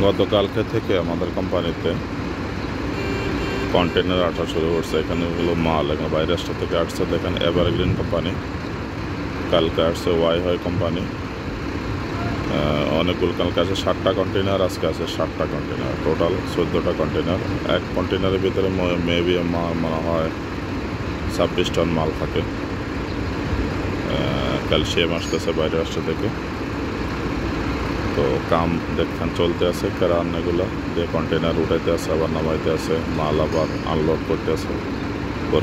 গতকালকে থেকে আমাদের কোম্পানিতে কন্টেনার আসা শুরু করছে। এখানে হলো মাল, এখানে বাইরের রাষ্ট্র থেকে আসছে। দেখেন এভারগ্রিন কোম্পানি, কালকে আসছে ওয়াই হয় কোম্পানি, অনেকগুলো। কালকে আছে 7টা কন্টেনার, আজকে আছে 7টা কন্টেনার, টোটাল 14টা কন্টেনার। এক কন্টেনারের ভিতরে মেবি মনে হয় 26 টন মাল থাকে। ক্যালসিয়াম আসতেছে বাইরের রাষ্ট্র থেকে। তো কাম দেখেন চলতে আছে, কেরান এগুলো যে কন্টেনার উঠাইতে আছে, আবার নামাইতে আছে, মাল আবার আনলোড করতে আছে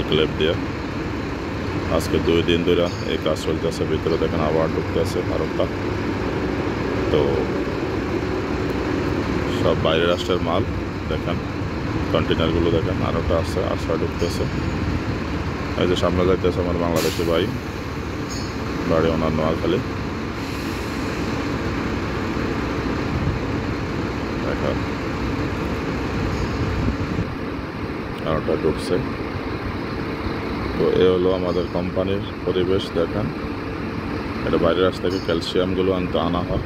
ক্লেপ দিয়ে। আজকে 2 দিন ধরে এই কাজ চলতে আছে। ভিতরে দেখেন আবার ঢুকতে আছে আরেকটা। তো সব বাইরের রাষ্ট্রের মাল দেখেন, কন্টেনারগুলো দেখেন আরেকটা আসছে, আসা ঢুকতেছে। এই যে সামনে যাইতেছে আমার বাংলাদেশি ভাই, বাড়ি ওনার নোয়াখালী। দেখেন আরেকটা ঢুকছে। তো এ হলো আমাদের কোম্পানির পরিবেশ। দেখেন এটা বাইরের রাস্তা থেকে ক্যালসিয়ামগুলো আনা হয়।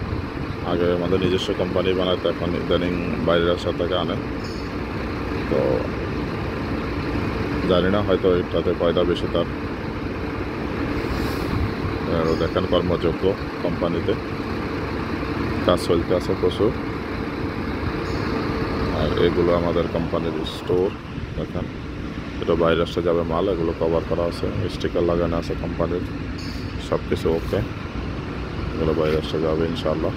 আগে আমাদের নিজস্ব কোম্পানি বানাতো, এখন ইদানিং বাইরের রাস্তা থেকে আনে। তো জানি না হয়তো এটাতে পয়দা বেশি তার। দেখেন কর্মযোগ্য কোম্পানিতে কাজ চলতে আছে প্রচুর। আর এগুলো আমাদের কোম্পানির স্টোর। দেখেন এটা বাইরের রাস্তা যাবে মাল, এগুলো কভার করা আছে, স্টিকার লাগানো আছে কোম্পানির, সব কিছু ওকে। এগুলো বাইরের রাস্তা যাবে ইনশাআল্লাহ।